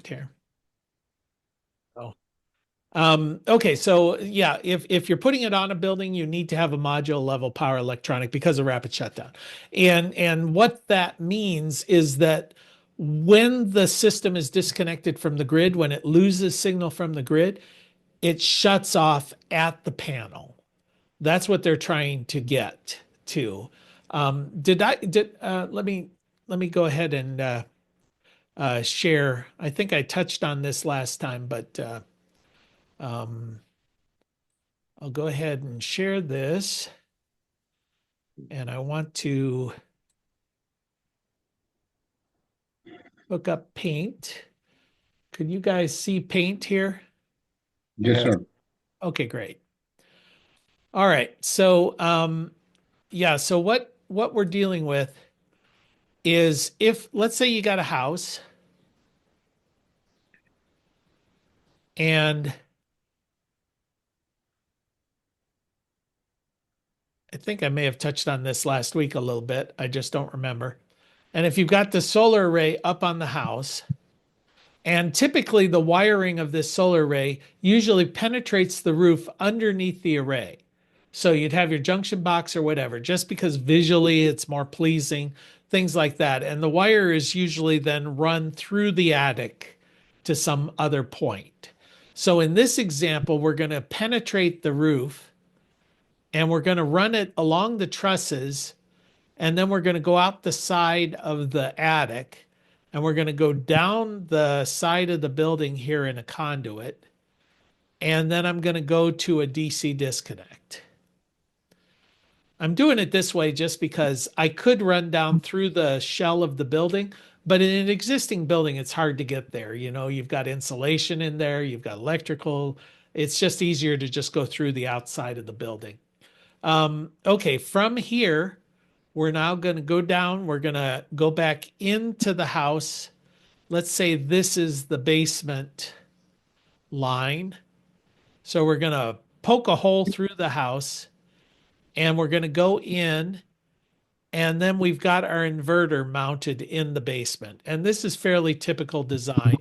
here. Oh. Okay, so yeah, if you're putting it on a building, you need to have a module level power electronic because of rapid shutdown. And what that means is that when the system is disconnected from the grid, when it loses signal from the grid, it shuts off at the panel. That's what they're trying to get to. Let me go ahead and share. I think I touched on this last time, but um, I'll go ahead and share this. And I want to hook up Paint. Could you guys see Paint here? Yes, sir. Okay, great. All right. So yeah, so what we're dealing with is, if let's say you got a house and I think I may have touched on this last week a little bit. I just don't remember. And if you've got the solar array up on the house, and typically the wiring of this solar array usually penetrates the roof underneath the array. So you'd have your junction box or whatever, just because visually it's more pleasing, things like that. And the wire is usually then run through the attic to some other point. So in this example, we're going to penetrate the roof and we're going to run it along the trusses. And then we're going to go out the side of the attic and we're going to go down the side of the building here in a conduit. And then I'm going to go to a DC disconnect. I'm doing it this way just because I could run down through the shell of the building, but in an existing building, it's hard to get there. You know, you've got insulation in there, you've got electrical. It's just easier to just go through the outside of the building. Okay, from here, we're now going to go down. We're going to go back into the house. Let's say this is the basement line. So we're going to poke a hole through the house and we're going to go in, and then we've got our inverter mounted in the basement. And this is fairly typical design,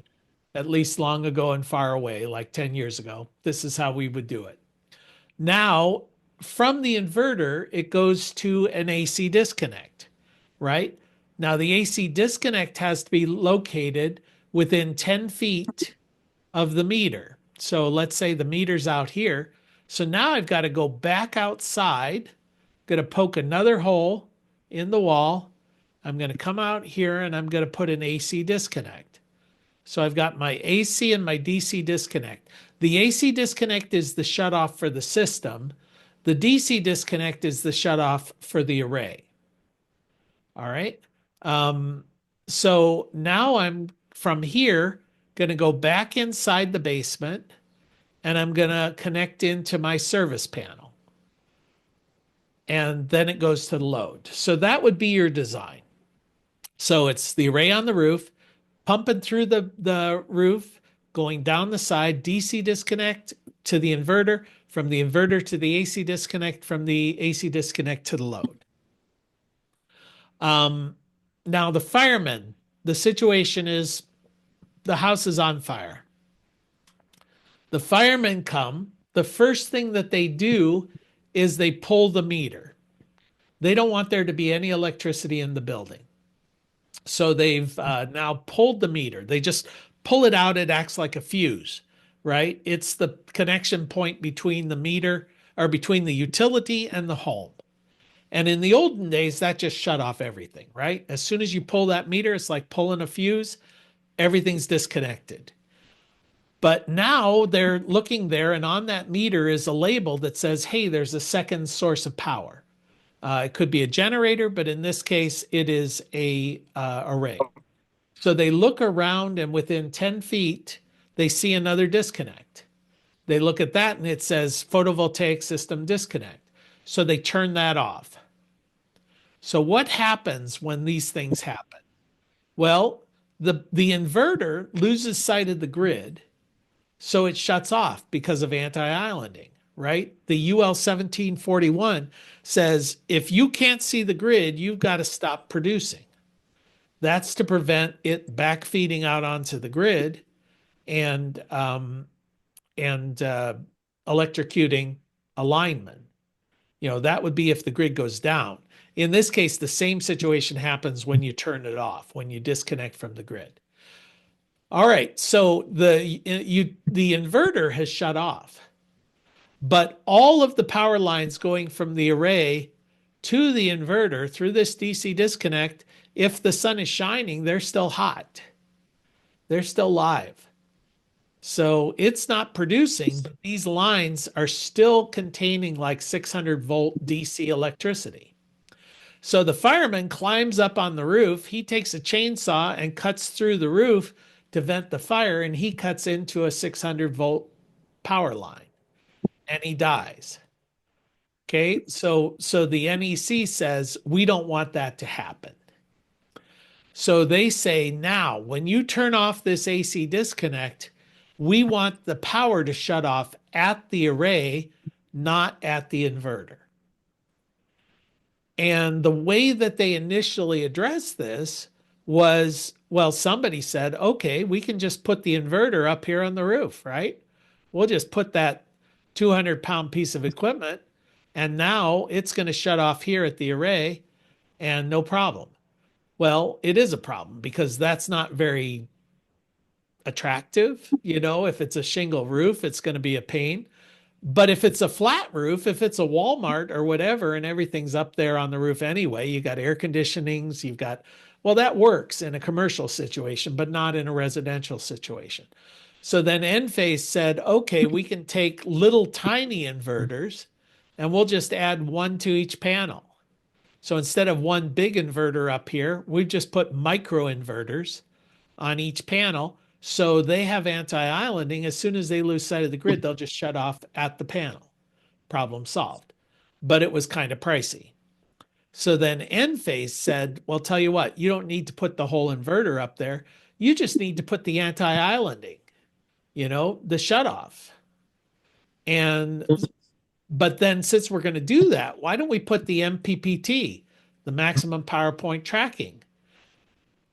at least long ago and far away, like 10 years ago. This is how we would do it. Now, from the inverter, it goes to an AC disconnect, right? Now, the AC disconnect has to be located within 10 feet of the meter. So let's say the meter's out here. So now I've got to go back outside, going to poke another hole in the wall. I'm going to come out here and I'm going to put an AC disconnect. So I've got my AC and my DC disconnect. The AC disconnect is the shutoff for the system. The DC disconnect is the shutoff for the array. All right. So now I'm from here going to go back inside the basement and I'm going to connect into my service panel. And then it goes to the load. So that would be your design. So it's the array on the roof, pumping through the roof, going down the side, DC disconnect to the inverter, from the inverter to the AC disconnect, from the AC disconnect to the load. Now the firemen, the situation is the house is on fire. The firemen come. The first thing that they do is they pull the meter. They don't want there to be any electricity in the building. So they've now pulled the meter. They just pull it out. It acts like a fuse, right? It's the connection point between the meter, or between the utility and the home. And in the olden days, that just shut off everything, right? As soon as you pull that meter, it's like pulling a fuse, everything's disconnected. But now they're looking there, and on that meter is a label that says, hey, there's a second source of power. It could be a generator, but in this case, it is a array. So they look around, and within 10 feet, they see another disconnect. They look at that, and it says photovoltaic system disconnect. So they turn that off. So what happens when these things happen? Well, the inverter loses sight of the grid, so it shuts off because of anti-islanding, right? The UL 1741 says if you can't see the grid, you've got to stop producing. That's to prevent it backfeeding out onto the grid. and electrocuting a lineman. That would be if the grid goes down. In this case, the same situation happens when you turn it off, when you disconnect from the grid. All right, so the inverter has shut off, but all of the power lines going from the array to the inverter through this DC disconnect, if the sun is shining, they're still hot. They're still live. So it's not producing, but these lines are still containing like 600-volt DC electricity. So the fireman climbs up on the roof. He takes a chainsaw and cuts through the roof to vent the fire, and he cuts into a 600-volt power line, and he dies. Okay, so the NEC says we don't want that to happen. So they say now, when you turn off this AC disconnect, we want the power to shut off at the array, not at the inverter. And the way that they initially addressed this was, well, somebody said, okay, we can just put the inverter up here on the roof, right? We'll just put that 200-pound piece of equipment, and now it's going to shut off here at the array and no problem. Well, it is a problem because that's not very attractive. If it's a shingle roof, it's going to be a pain. But if it's a flat roof, if it's a Walmart or whatever, and everything's up there on the roof anyway, you got air conditionings, well, that works in a commercial situation, but not in a residential situation. So then Enphase said, okay, we can take little tiny inverters and we'll just add one to each panel. So instead of one big inverter up here, we've just put micro inverters on each panel. So they have anti-islanding. As soon as they lose sight of the grid, they'll just shut off at the panel. Problem solved. But it was kind of pricey. So then Enphase said, well, tell you what, you don't need to put the whole inverter up there. You just need to put the anti-islanding, the shutoff. But then since we're going to do that, why don't we put the MPPT, the maximum power point tracking,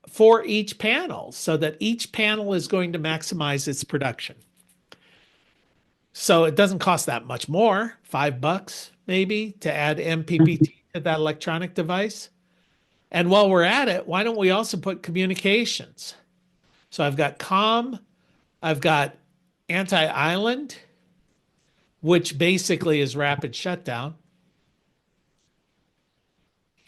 for each panel so that each panel is going to maximize its production. So it doesn't cost that much more, $5 maybe, to add MPPT to that electronic device. And while we're at it, why don't we also put communications? So I've got COM, I've got anti-island, which basically is rapid shutdown.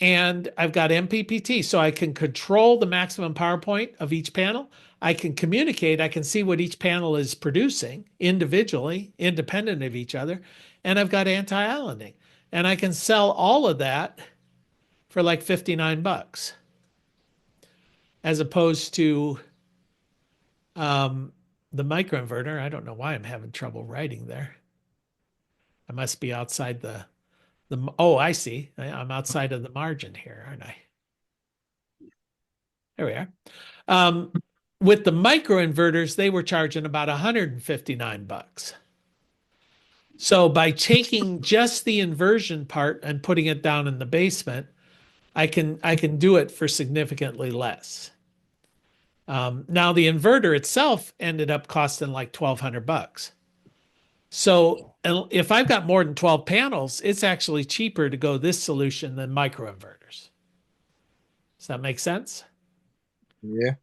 And I've got MPPT, so I can control the maximum power point of each panel. I can communicate. I can see what each panel is producing individually, independent of each other. And I've got anti-islanding. And I can sell all of that for like $59, as opposed to the microinverter. I don't know why I'm having trouble writing there. I must be outside oh, I see. I'm outside of the margin here, aren't I? There we are. With the microinverters, they were charging about $159. So by taking just the inversion part and putting it down in the basement, I can do it for significantly less. Now the inverter itself ended up costing like $1,200. So if I've got more than 12 panels, it's actually cheaper to go this solution than microinverters. Does that make sense? Yeah.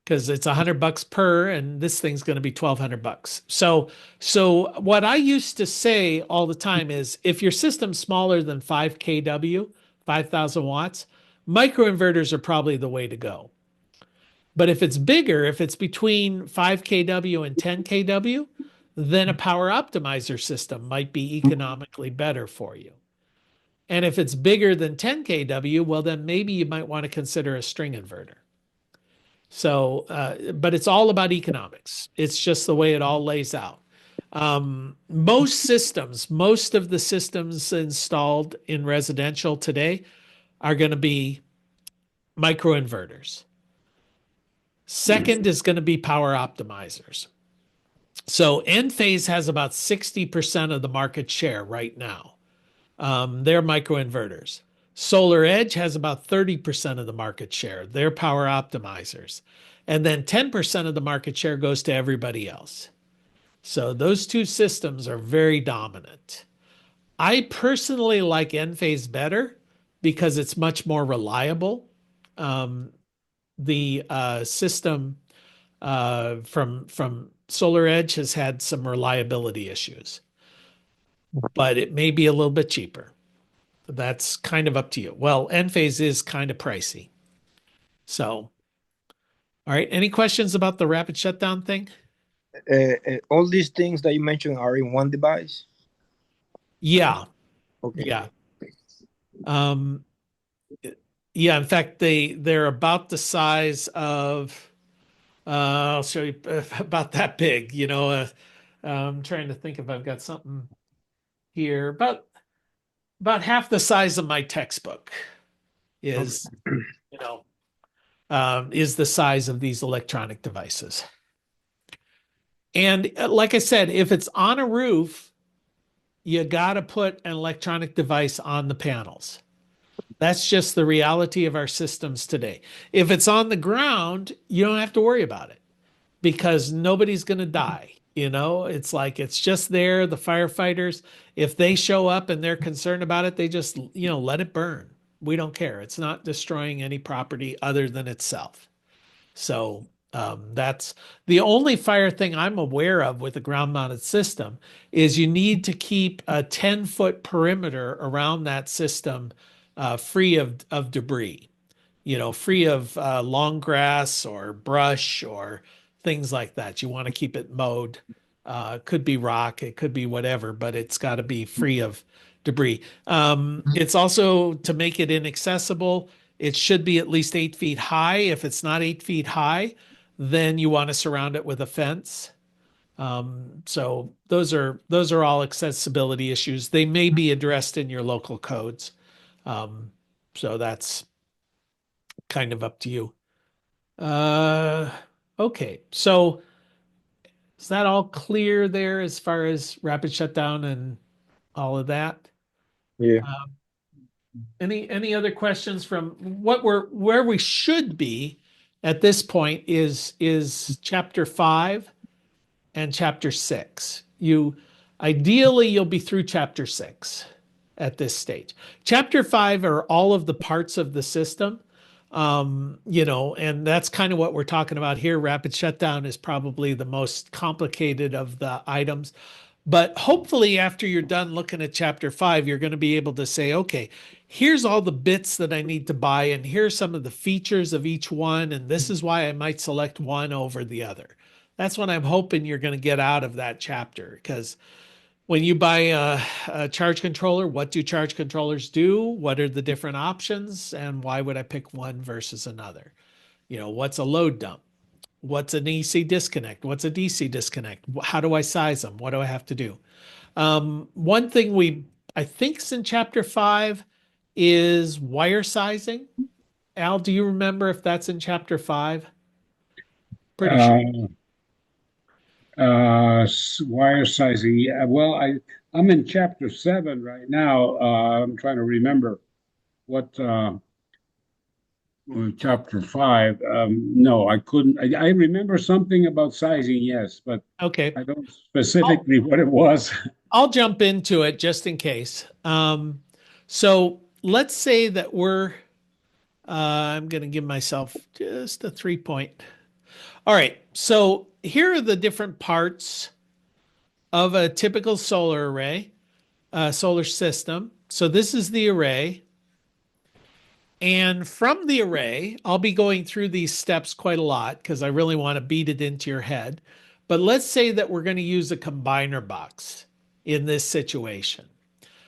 Because it's $100 per, and this thing's going to be $1,200. So what I used to say all the time is, if your system's smaller than 5 kW, 5,000 watts, microinverters are probably the way to go. But if it's bigger, if it's between 5 kW and 10 kW, then a power optimizer system might be economically better for you. And if it's bigger than 10 kW, well, then maybe you might want to consider a string inverter. So, but it's all about economics. It's just the way it all lays out. Most of the systems installed in residential today are going to be microinverters. Second is going to be power optimizers. So Enphase has about 60% of the market share right now. They're microinverters. Solar Edge has about 30% of the market share. They're power optimizers. And then 10% of the market share goes to everybody else. So those two systems are very dominant. I personally like Enphase better because it's much more reliable. Um, the system from Solar Edge has had some reliability issues, but it may be a little bit cheaper. That's kind of up to you. Well, Enphase is kind of pricey. So, all right. Any questions about the rapid shutdown thing? All these things that you mentioned are in one device. Yeah. Okay. Yeah. Um, yeah. In fact, they're about the size of, I'll show you about that big, I'm trying to think if I've got something here. About half the size of my textbook Okay. is, you know, is the size of these electronic devices. And like I said, if it's on a roof, you got to put an electronic device on the panels. That's just the reality of our systems today. If it's on the ground, you don't have to worry about it because nobody's going to die. It's like it's just there. The firefighters, if they show up and they're concerned about it, they just, let it burn. We don't care. It's not destroying any property other than itself. So that's the only fire thing I'm aware of with a ground mounted system is you need to keep a 10-foot perimeter around that system free of debris, free of long grass or brush or things like that. You want to keep it mowed. It could be rock, it could be whatever, but it's got to be free of debris. It's also to make it inaccessible. It should be at least 8 feet high. If it's not 8 feet high, then you want to surround it with a fence. So those are all accessibility issues. They may be addressed in your local codes. Um, so that's kind of up to you. Uh, okay. So is that all clear there as far as rapid shutdown and all of that? Yeah. Um, any other questions from where we should be at this point is chapter 5 and chapter 6. Ideally you'll be through chapter 6 at this stage. Chapter 5 are all of the parts of the system. And that's kind of what we're talking about here. Rapid shutdown is probably the most complicated of the items. But hopefully, after you're done looking at chapter 5, you're going to be able to say, okay, here's all the bits that I need to buy, and here's some of the features of each one, and this is why I might select one over the other. That's what I'm hoping you're going to get out of that chapter. Because when you buy a charge controller, what do charge controllers do? What are the different options? And why would I pick one versus another? What's a load dump? What's an EC disconnect? What's a DC disconnect? How do I size them? What do I have to do? One thing I think is in chapter 5 is wire sizing. Al, do you remember if that's in chapter 5? Pretty sure. Uh, Wire sizing. Yeah, well, I'm in chapter 7 right now. I'm trying to remember what chapter 5. No, I couldn't. I remember something about sizing, yes, but Okay. I don't I'll, specifically what it was. I'll jump into it just in case. So let's say that I'm going to give myself just a 3 point. All right. So here are the different parts of a typical solar array, solar system. So this is the array. And from the array, I'll be going through these steps quite a lot because I really want to beat it into your head. But let's say that we're going to use a combiner box in this situation.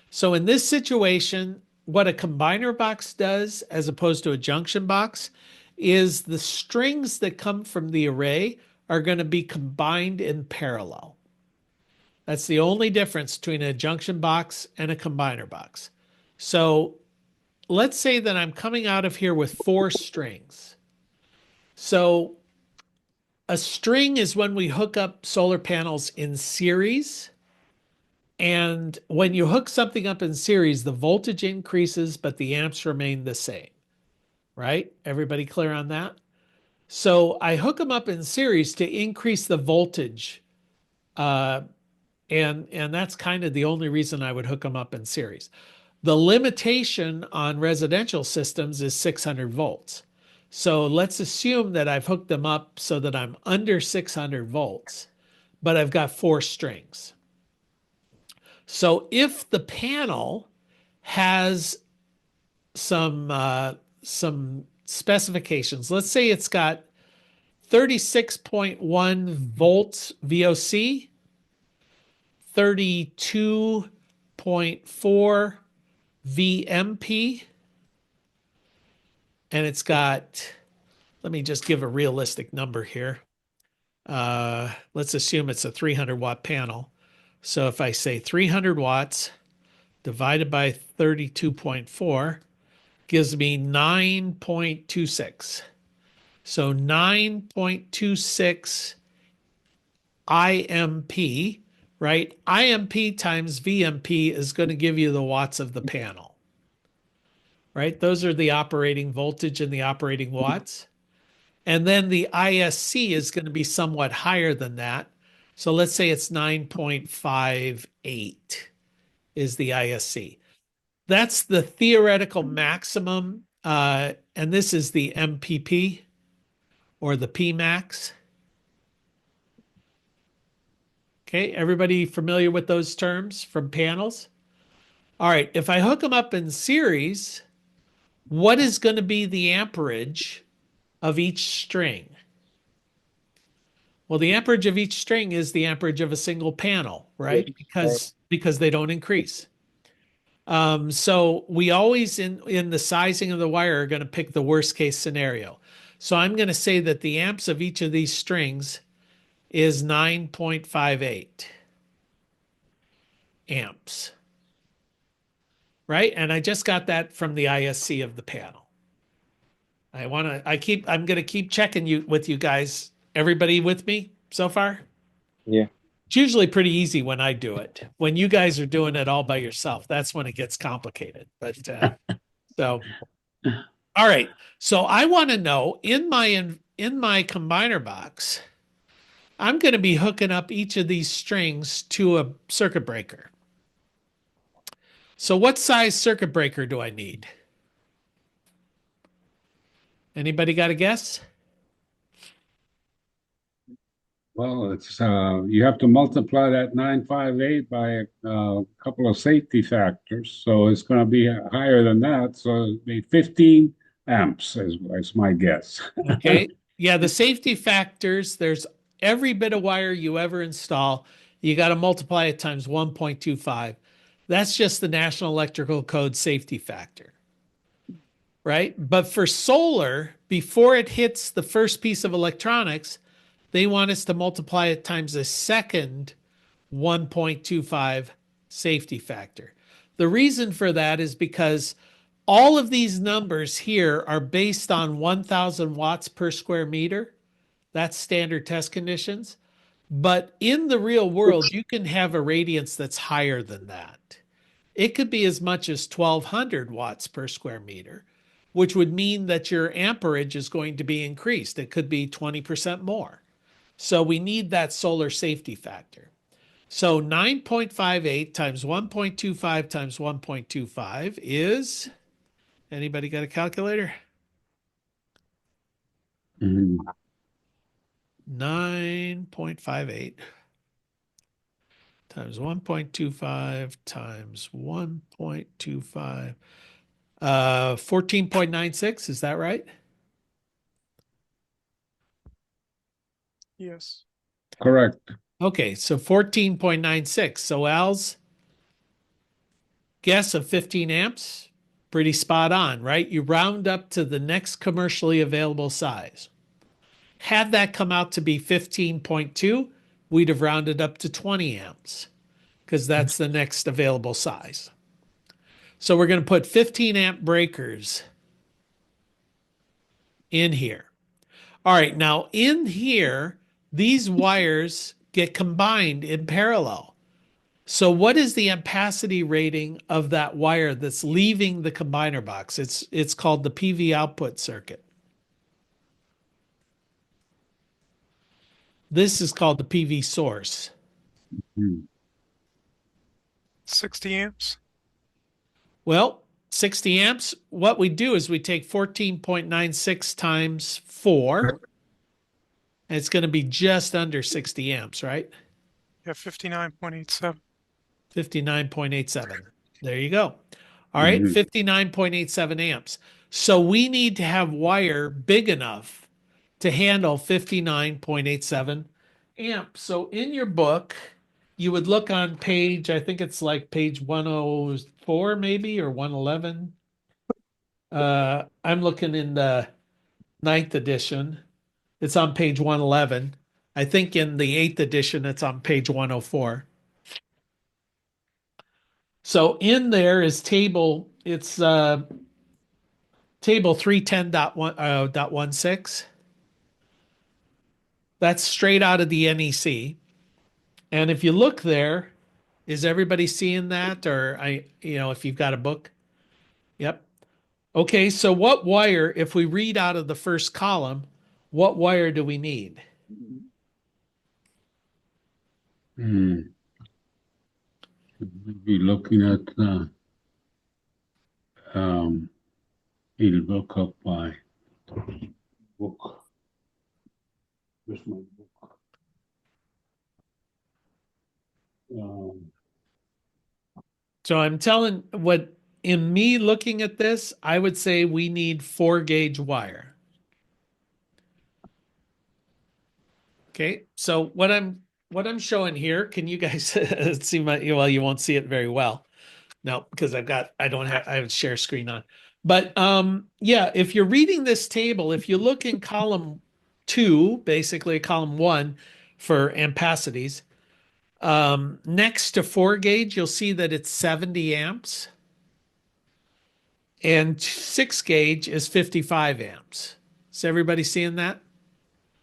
So in this situation, what a combiner box does, as opposed to a junction box, is the strings that come from the array are going to be combined in parallel. That's the only difference between a junction box and a combiner box. So let's say that I'm coming out of here with 4 strings. So a string is when we hook up solar panels in series. And when you hook something up in series, the voltage increases, but the amps remain the same, right? Everybody clear on that? So I hook them up in series to increase the voltage. And that's kind of the only reason I would hook them up in series. The limitation on residential systems is 600 volts. So let's assume that I've hooked them up so that I'm under 600 volts, but I've got 4 strings. So if the panel has some specifications, let's say it's got 36.1 volts VOC, 32.4 VMP, and it's got, let me just give a realistic number here. Let's assume it's a 300 watt panel. So if I say 300 watts divided by 32.4 gives me 9.26. So 9.26 IMP, right? IMP times VMP is going to give you the watts of the panel, right? Those are the operating voltage and the operating watts. And then the ISC is going to be somewhat higher than that. So let's say it's 9.58 is the ISC. That's the theoretical maximum. And this is the MPP or the Pmax. Okay, everybody familiar with those terms from panels? All right, if I hook them up in series, what is going to be the amperage of each string? Well, the amperage of each string is the amperage of a single panel, right? Because they don't increase. So we always in the sizing of the wire are going to pick the worst case scenario. So I'm going to say that the amps of each of these strings is 9.58 amps, right? And I just got that from the ISC of the panel. I'm going to keep checking with you guys. Everybody with me so far? Yeah. It's usually pretty easy when I do it. When you guys are doing it all by yourself, that's when it gets complicated. But so, all right. So I want to know in my combiner box, I'm going to be hooking up each of these strings to a circuit breaker. So what size circuit breaker do I need? Anybody got a guess? Well, it's you have to multiply that 958 by a couple of safety factors, so it's going to be higher than that. So it'd be 15 amps is my guess. Okay. Yeah, the safety factors, there's every bit of wire you ever install, you got to multiply it times 1.25. That's just the National Electrical Code safety factor, right? But for solar, before it hits the first piece of electronics, they want us to multiply it times a second 1.25 safety factor. The reason for that is because all of these numbers here are based on 1,000 watts per square meter. That's standard test conditions. But in the real world, you can have a radiance that's higher than that. It could be as much as 1,200 watts per square meter, which would mean that your amperage is going to be increased. It could be 20% more. So we need that solar safety factor. So 9.58 times 1.25 times 1.25 is, anybody got a calculator? Mhm. 9.58 times 1.25 times 1.25, 14.96, is that right? Yes. Correct. Okay, so 14.96. So Al's guess of 15 amps, pretty spot on, right? You round up to the next commercially available size. Had that come out to be 15.2, we'd have rounded up to 20 amps because that's the next available size. So we're going to put 15 amp breakers in here. All right, now in here, these wires get combined in parallel. So what is the ampacity rating of that wire that's leaving the combiner box? It's called the PV output circuit. This is called the PV source. Hmm. 60 amps. Well, 60 amps, what we do is we take 14.96 times 4, and it's going to be just under 60 amps, right? Yeah, 59.87. 59.87. There you go. All right, Mhm. 59.87 amps. So we need to have wire big enough to handle 59.87 amps. So in your book, you would look on page, I think it's like page 104 maybe, or 111. I'm looking in the ninth edition. It's on page 111. I think in the eighth edition, it's on page 104. So in there is it's table 310.16. That's straight out of the NEC. And if you look there, is everybody seeing that? Or if you've got a book? Yep. Okay, so what wire, if we read out of the first column, what wire do we need? Hmm. Be looking at um, it'll look up by book. Where's my book? Um, So I'm telling what in me looking at this, I would say we need 4-gauge wire. Okay, so what I'm showing here, can you guys see well, you won't see it very well. No, because I have share screen on. But yeah, if you're reading this table, if you look in column 2, basically column 1 for ampacities, next to 4-gauge, you'll see that it's 70 amps. And 6-gauge is 55 amps. Is everybody seeing that?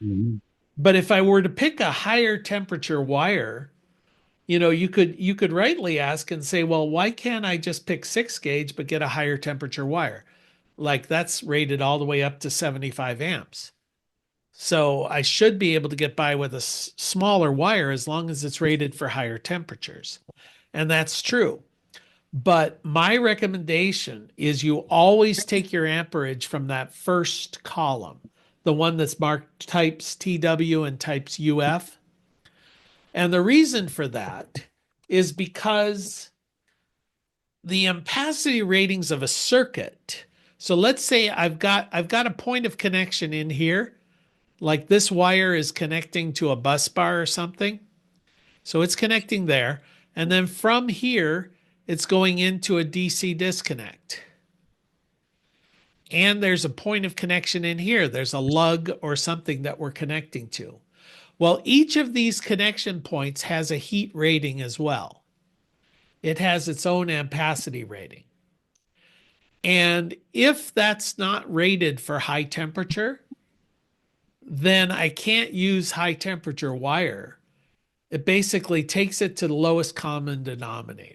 mhm. But if I were to pick a higher temperature wire, you could rightly ask and say, well, why can't I just pick 6-gauge but get a higher temperature wire? Like that's rated all the way up to 75 amps. So I should be able to get by with a smaller wire as long as it's rated for higher temperatures. And that's true. But my recommendation is you always take your amperage from that first column, the one that's marked types TW and types UF. And the reason for that is because the ampacity ratings of a circuit. So let's say I've got a point of connection in here, like this wire is connecting to a bus bar or something. So it's connecting there. And then from here, it's going into a DC disconnect. And there's a point of connection in here. There's a lug or something that we're connecting to. Well, each of these connection points has a heat rating as well. It has its own ampacity rating. And if that's not rated for high temperature, then I can't use high temperature wire. It basically takes it to the lowest common denominator.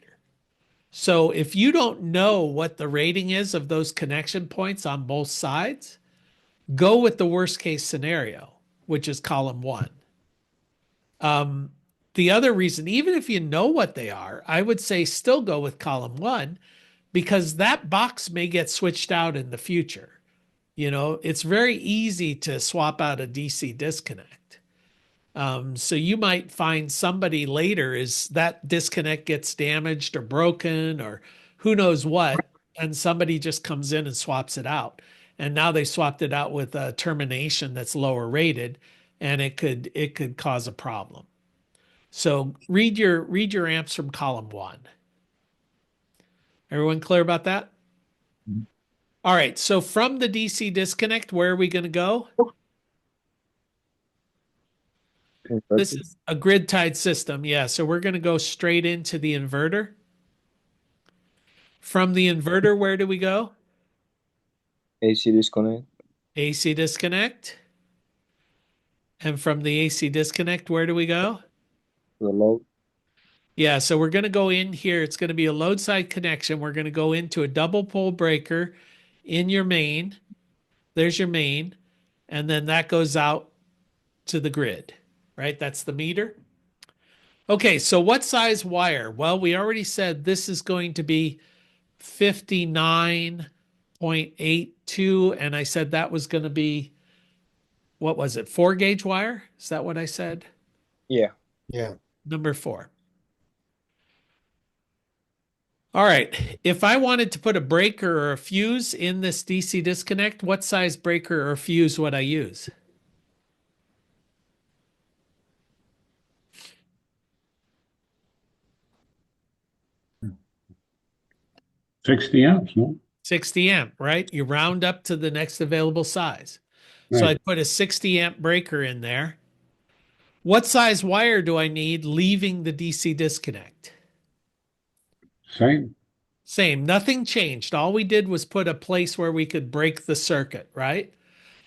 So if you don't know what the rating is of those connection points on both sides, go with the worst case scenario, which is column 1. The other reason, even if you know what they are, I would say still go with column 1 because that box may get switched out in the future. It's very easy to swap out a DC disconnect. So you might find somebody later is that disconnect gets damaged or broken or who knows what, and somebody just comes in and swaps it out. And now they swapped it out with a termination that's lower rated, and it could cause a problem. So read your amps from column 1. Everyone clear about that? All right. So from the DC disconnect, where are we going to go? This is a grid tied system. Yeah. So we're going to go straight into the inverter. From the inverter, where do we go? AC disconnect. AC disconnect. And from the AC disconnect, where do we go? The load. Yeah. So we're going to go in here. It's going to be a load side connection. We're going to go into a double pole breaker in your main. There's your main. And then that goes out to the grid. right? That's the meter. Okay, so what size wire? Well, we already said this is going to be 59.82, and I said that was going to be, what was it, 4-gauge wire? Is that what I said? Yeah. Yeah. Number 4. All right, if I wanted to put a breaker or a fuse in this DC disconnect, what size breaker or fuse would I use? 60 amps, no? 60 amp, right? You round up to the next available size. So Right. I'd put a 60 amp breaker in there. What size wire do I need leaving the DC disconnect? Same. Same, nothing changed. All we did was put a place where we could break the circuit, right?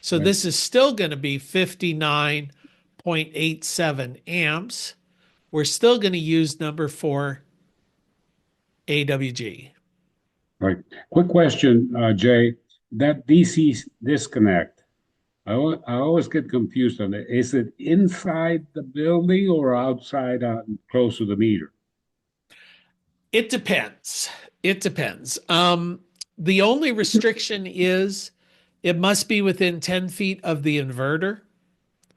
So Right. this is still going to be 59.87 amps. We're still going to use number 4 AWG. Right. Quick question, Jay. That DC disconnect, I always get confused on it. Is it inside the building or outside, close to the meter? It depends. It depends. The only restriction is it must be within 10 feet of the inverter.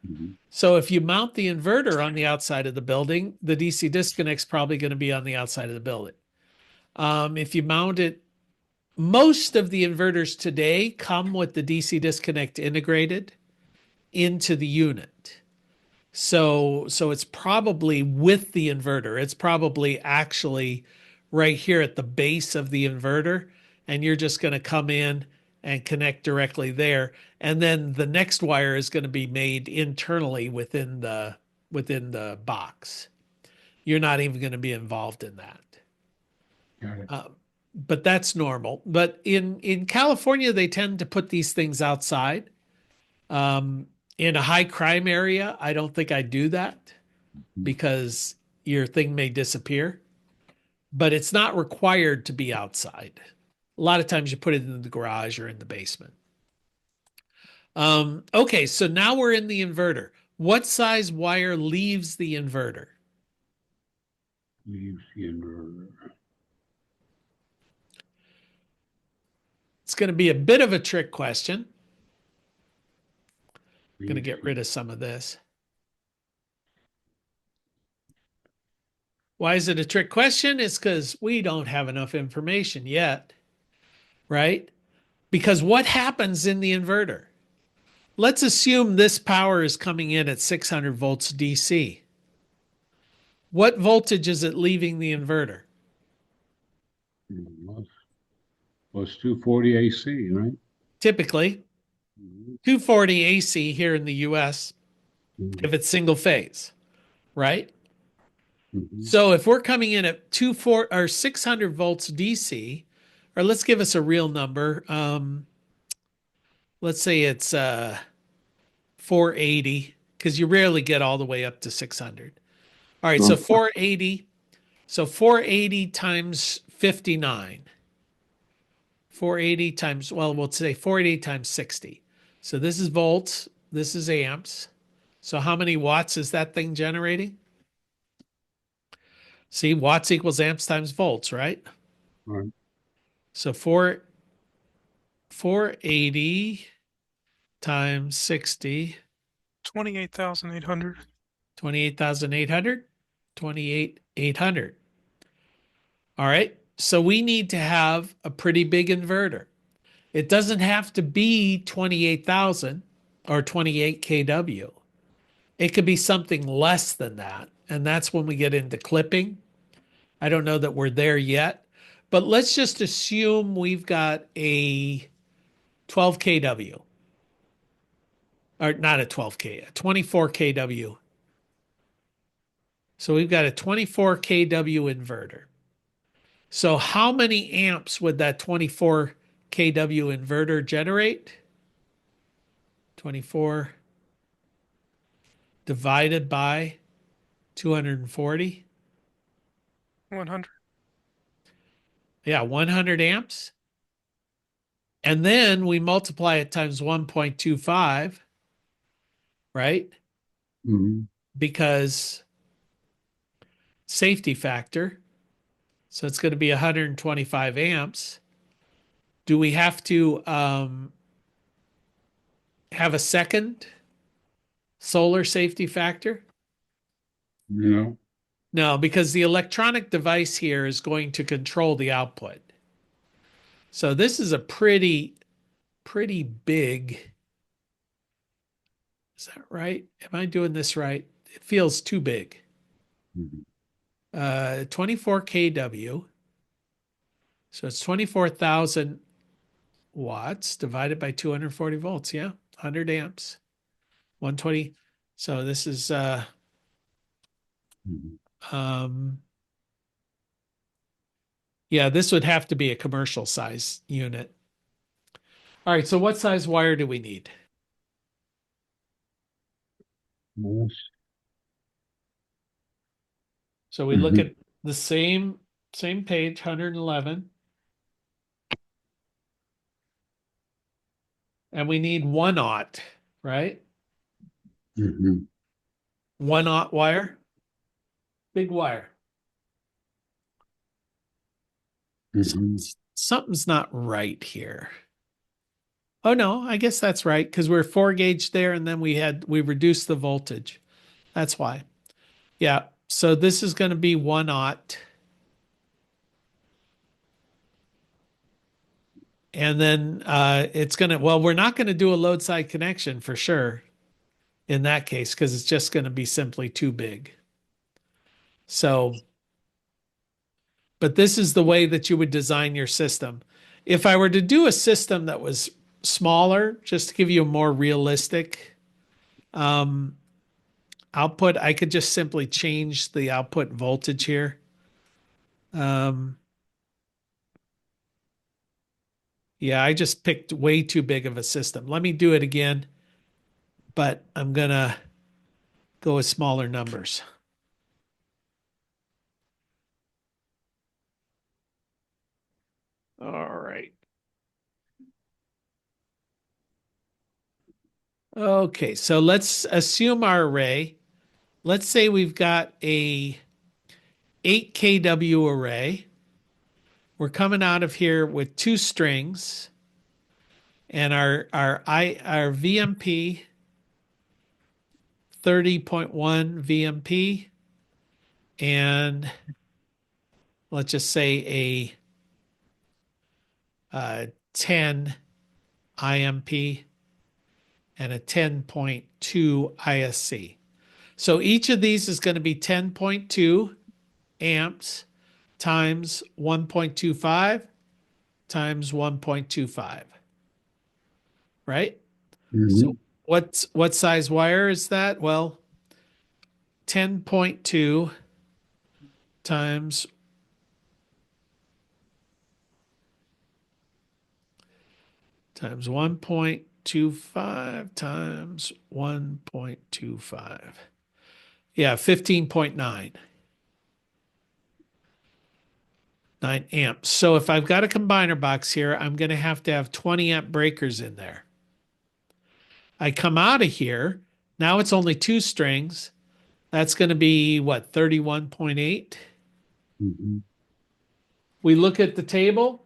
Mhm. So if you mount the inverter on the outside of the building, the DC disconnect's probably going to be on the outside of the building. If you mount it, most of the inverters today come with the DC disconnect integrated into the unit. So it's probably with the inverter. It's probably actually right here at the base of the inverter, and you're just going to come in and connect directly there. And then the next wire is going to be made internally within the box. You're not even going to be involved in that. Got it. But that's normal. But in California, they tend to put these things outside. In a high crime area, I don't think I'd do that because your thing may disappear. But it's not required to be outside. A lot of times you put it in the garage or in the basement. Okay, so now we're in the inverter. What size wire leaves the inverter? Leaves the inverter. It's going to be a bit of a trick question. I'm going to Leaves get the- rid of some of this. Why is it a trick question? It's because we don't have enough information yet, right? Because what happens in the inverter? Let's assume this power is coming in at 600 volts DC. What voltage is it leaving the inverter? Was 240 AC, right? Typically, Mhm. 240 AC here in the US if it's single phase, right? Mhm. So if we're coming in at 600 volts DC, or let's give us a real number. Let's say it's 480, because you rarely get all the way up to 600. All right, so 480. So 480 times 59. 480 times, well, we'll say 480 times 60. So this is volts, this is amps. So how many watts is that thing generating? See, watts equals amps times volts, right? Right. So 480 times 60, 28,800. 28,800, 28,800. All right. So we need to have a pretty big inverter. It doesn't have to be 28,000 or 28 kW. It could be something less than that. And that's when we get into clipping. I don't know that we're there yet, but let's just assume we've got a 12 kW, or not a 12K, a 24 kW. So we've got a 24 kW inverter. So how many amps would that 24 kW inverter generate? 24 divided by 240. 100. Yeah, 100 amps. And then we multiply it times 1.25, right? Mhm. because safety factor. So it's going to be 125 amps. Do we have to have a second solar safety factor? You know, No, because the electronic device here is going to control the output. So this is a pretty big. Is that right? Am I doing this right? It feels too big. Mhm. 24 kW. So it's 24,000 watts divided by 240 volts. Yeah, 100 amps, 120. So this is Mhm. um yeah, this would have to be a commercial size unit. All right, so what size wire do we need? Yes. So we look Mhm. at the same page, 111, and we need 1/0, right? Mhm. 1/0 wire, big wire. Mhm. Something's not right here. Oh no, I guess that's right because we're 4 gauge there and then we reduced the voltage. That's why. Yeah. So this is going to be 1/0. And then it's going to, well, we're not going to do a load side connection for sure in that case because it's just going to be simply too big. So, but this is the way that you would design your system. If I were to do a system that was smaller, just to give you a more realistic um, output, I could just simply change the output voltage here. Um, yeah, I just picked way too big of a system. Let me do it again, but I'm going to go with smaller numbers. All right. Okay, so let's assume our array. Let's say we've got a 8 kW array. We're coming out of here with 2 strings and our VMP 30.1 VMP and let's just say a 10 IMP and a 10.2 ISC. So each of these is going to be 10.2 amps times 1.25 times 1.25, right? So Mhm. what size wire is that? Well, 10.2 times times 1.25 times 1.25. Yeah, 15.9 amps. So if I've got a combiner box here, I'm going to have 20 amp breakers in there. I come out of here. Now it's only 2 strings. That's going to be what, 31.8? Mhm. We look at the table,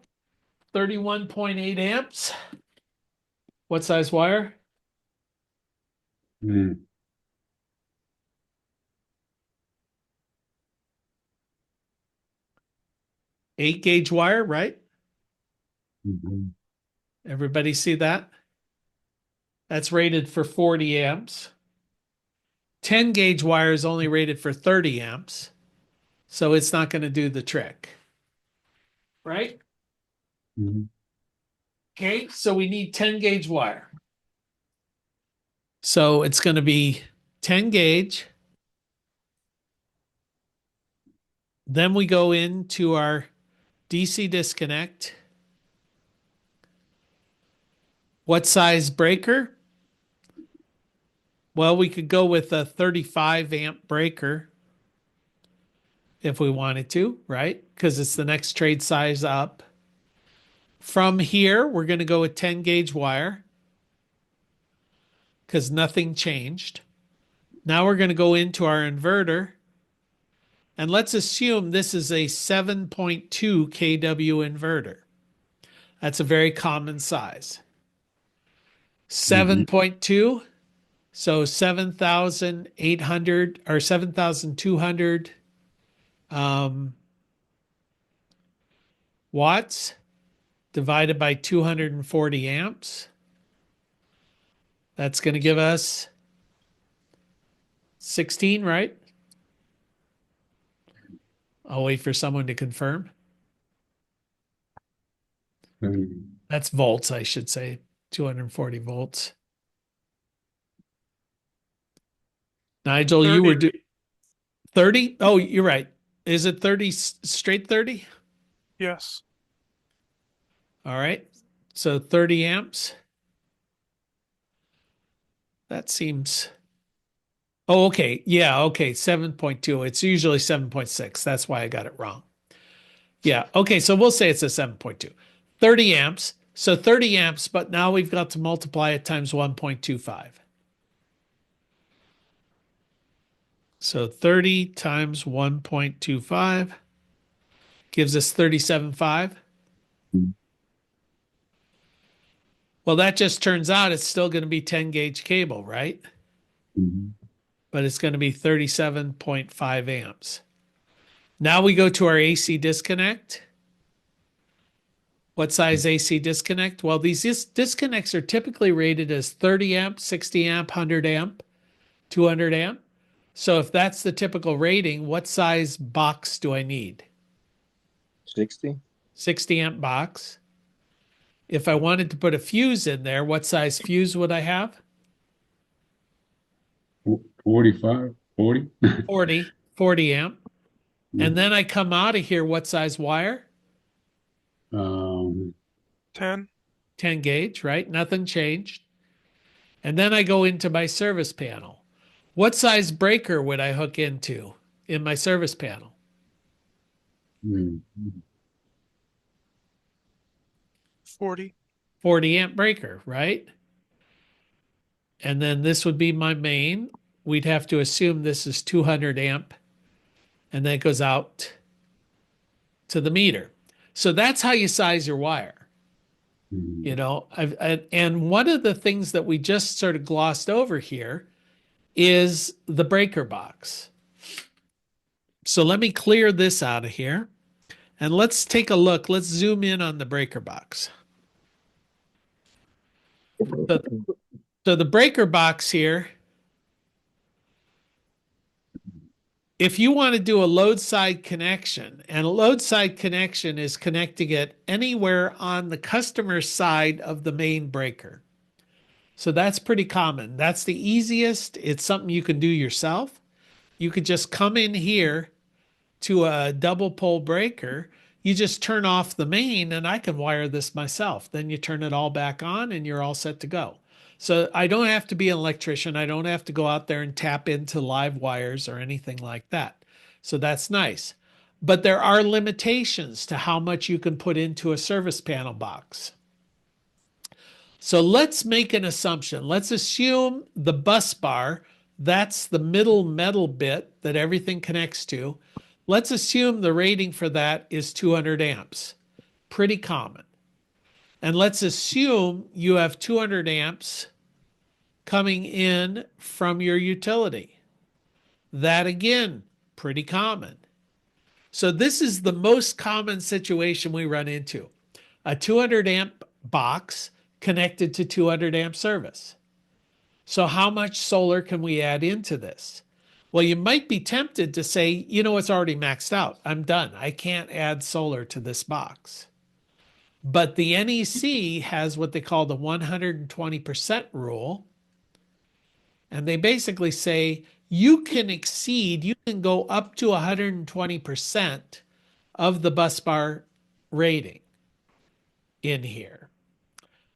31.8 amps. What size wire? Mhm. 8 gauge wire, right? Mhm. Everybody see that? That's rated for 40 amps. 10 gauge wire is only rated for 30 amps. So it's not going to do the trick, right? Mhm. Okay, so we need 10 gauge wire. So it's going to be 10 gauge. Then we go into our DC disconnect. What size breaker? Well, we could go with a 35 amp breaker if we wanted to, right? Because it's the next trade size up. From here, we're going to go with 10 gauge wire because nothing changed. Now we're going to go into our inverter. And let's assume this is a 7.2 kW inverter. That's a very common size. 7.2, so 7,800 or 7,200 watts divided by 240 amps. That's going to give us 16, right? I'll wait for someone to confirm. That's volts, I should say. 240 volts. Nigel, you were 30? Oh, you're right. Is it 30 straight 30? Yes. All right. So 30 amps. That seems. Oh, okay. Yeah. Okay. 7.2. It's usually 7.6. That's why I got it wrong. Yeah. Okay. So we'll say it's a 7.2. 30 amps. So 30 amps, but now we've got to multiply it times 1.25. So 30 times 1.25 gives us 37.5. Well, that just turns out it's still going to be 10 gauge cable, right? But it's going to be 37.5 amps. Now we go to our AC disconnect. What size AC disconnect? Well, these disconnects are typically rated as 30 amp, 60 amp, 100 amp, 200 amp. So if that's the typical rating, what size box do I need? 60. 60 amp box. If I wanted to put a fuse in there, what size fuse would I have? 45, 40. 40 amp. And then I come out of here, what size wire? 10. 10 gauge, right? Nothing changed. And then I go into my service panel. What size breaker would I hook into in my service panel? 40. 40 amp breaker, right? And then this would be my main. We'd have to assume this is 200 amp, and then it goes out to the meter. So that's how you size your wire. You know, and one of the things that we just sort of glossed over here is the breaker box. So let me clear this out of here, and let's take a look. Let's zoom in on the breaker box. So the breaker box here, if you want to do a load side connection, and a load side connection is connecting it anywhere on the customer side of the main breaker. So that's pretty common. That's the easiest. It's something you can do yourself. You could just come in here to a double pole breaker. You just turn off the main, and I can wire this myself. Then you turn it all back on and you're all set to go. So I don't have to be an electrician. I don't have to go out there and tap into live wires or anything like that. So that's nice. But there are limitations to how much you can put into a service panel box. So let's make an assumption. Let's assume the bus bar, that's the middle metal bit that everything connects to. Let's assume the rating for that is 200 amps. Pretty common. And let's assume you have 200 amps coming in from your utility. That again, pretty common. So this is the most common situation we run into. A 200 amp box connected to 200 amp service. So how much solar can we add into this? Well, you might be tempted to say, you know, it's already maxed out. I'm done. I can't add solar to this box. But the NEC has what they call the 120% rule. And they basically say you can go up to 120% of the bus bar rating in here.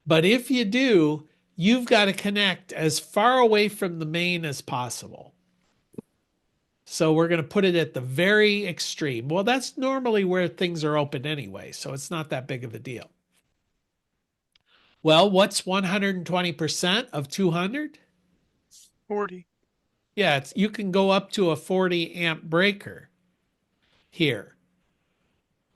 But if you do, you've got to connect as far away from the main as possible. So we're going to put it at the very extreme. Well, that's normally where things are open anyway, so it's not that big of a deal. Well, what's 120% of 200? 40. Yeah, you can go up to a 40 amp breaker here.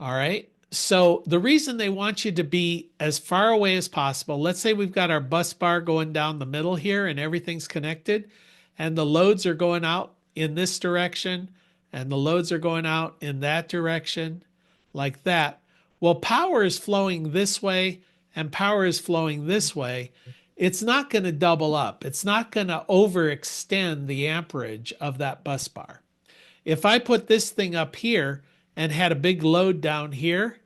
All right. So the reason they want you to be as far away as possible, let's say we've got our bus bar going down the middle here and everything's connected, and the loads are going out in this direction, and the loads are going out in that direction, like that. Well, power is flowing this way and power is flowing this way. It's not going to double up. It's not going to overextend the amperage of that bus bar. If I put this thing up here and had a big load down here,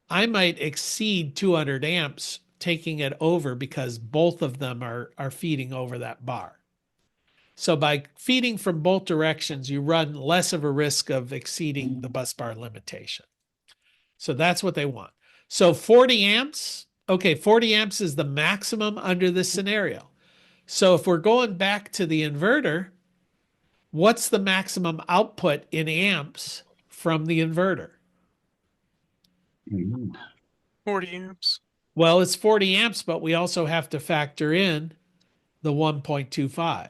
I might exceed 200 amps taking it over because both of them are feeding over that bar. So by feeding from both directions, you run less of a risk of exceeding the bus bar limitation. So that's what they want. So 40 amps, okay, 40 amps is the maximum under this scenario. So if we're going back to the inverter, what's the maximum output in amps from the inverter? 40 amps. Well, it's 40 amps, but we also have to factor in the 1.25.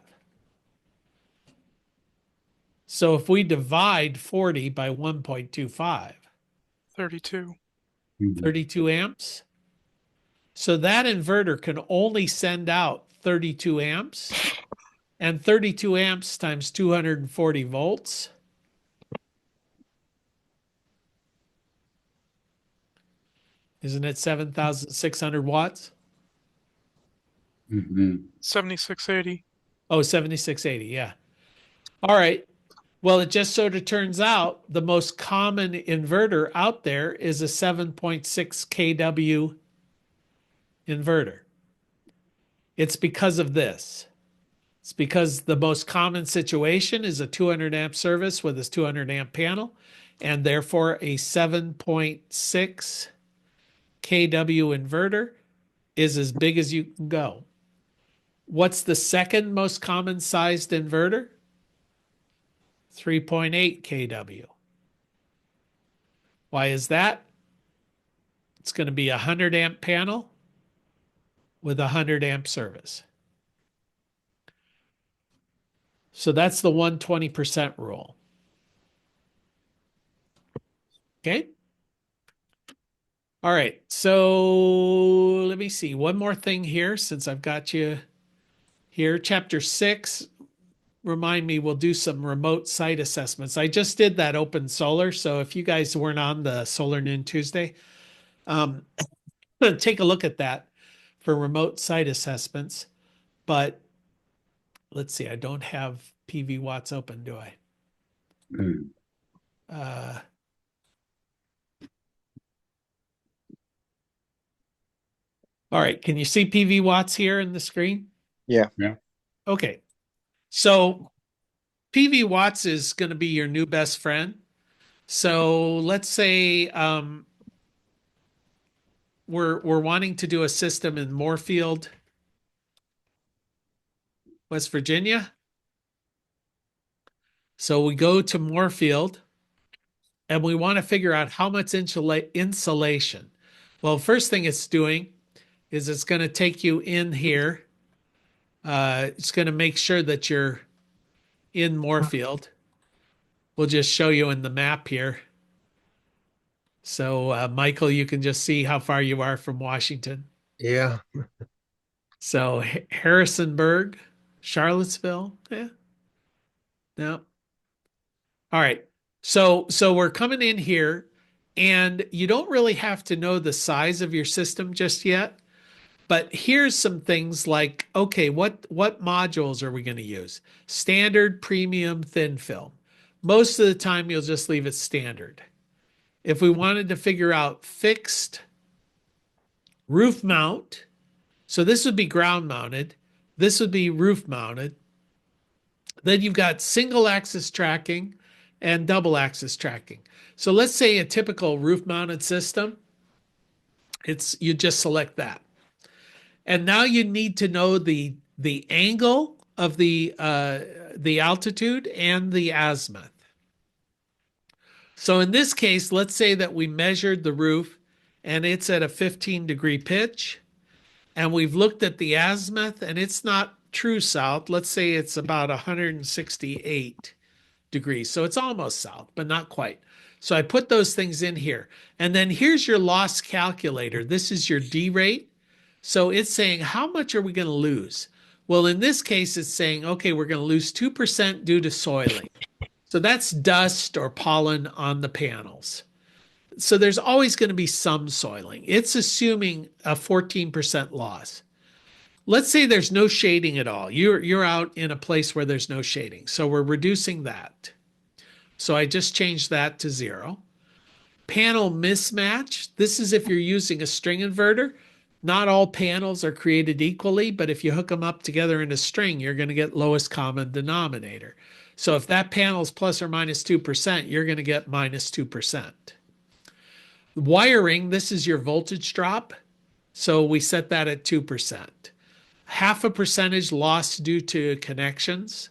So if we divide 40 by 1.25, 32. 32 amps. So that inverter can only send out 32 amps, and 32 amps times 240 volts. Isn't it 7,600 watts? 7680. Oh, 7680, yeah. All right. Well, it just sort of turns out the most common inverter out there is a 7.6 kW inverter. It's because of this. It's because the most common situation is a 200 amp service with its 200 amp panel, and therefore a 7.6 kW inverter is as big as you can go. What's the second most common sized inverter? 3.8 kW. Why is that? It's going to be a 100 amp panel with a 100 amp service. So that's the 120% rule. Okay. All right. So let me see. One more thing here since I've got you here. Chapter 6. Remind me, we'll do some remote site assessments. I just did that open solar. So if you guys weren't on the Solar Noon Tuesday, take a look at that for remote site assessments. But let's see, I don't have PV watts open, do I? All right, can you see PV watts here in the screen? Yeah. Okay, so PV watts is going to be your new best friend. So let's say we're wanting to do a system in Moorfield, West Virginia. So we go to Moorfield and we want to figure out how much insulation. Well, first thing it's doing is it's going to take you in here. It's going to make sure that you're in Moorfield. We'll just show you in the map here. So, Michael, you can just see how far you are from Washington. Yeah. So, Harrisonburg, Charlottesville. Yeah. No. All right. So we're coming in here, and you don't really have to know the size of your system just yet. But here's some things like, okay, what modules are we going to use? Standard, premium, thin film. Most of the time, you'll just leave it standard. If we wanted to figure out fixed roof mount, so this would be ground mounted, this would be roof mounted. Then you've got single axis tracking and double axis tracking. So let's say a typical roof mounted system, you just select that. And now you need to know the angle of the altitude and the azimuth. So in this case, let's say that we measured the roof and it's at a 15-degree pitch, and we've looked at the azimuth and it's not true south. Let's say it's about 168 degrees. So it's almost south, but not quite. So I put those things in here. And then here's your loss calculator. This is your D rate. So it's saying, how much are we going to lose? Well, in this case, it's saying, okay, we're going to lose 2% due to soiling. So that's dust or pollen on the panels. So there's always going to be some soiling. It's assuming a 14% loss. Let's say there's no shading at all. You're out in a place where there's no shading. So we're reducing that. So I just changed that to 0. Panel mismatch. This is if you're using a string inverter. Not all panels are created equally, but if you hook them up together in a string, you're going to get lowest common denominator. So if that panel is plus or minus 2%, you're going to get minus 2%. Wiring, this is your voltage drop. So we set that at 2%. Half a percentage loss due to connections.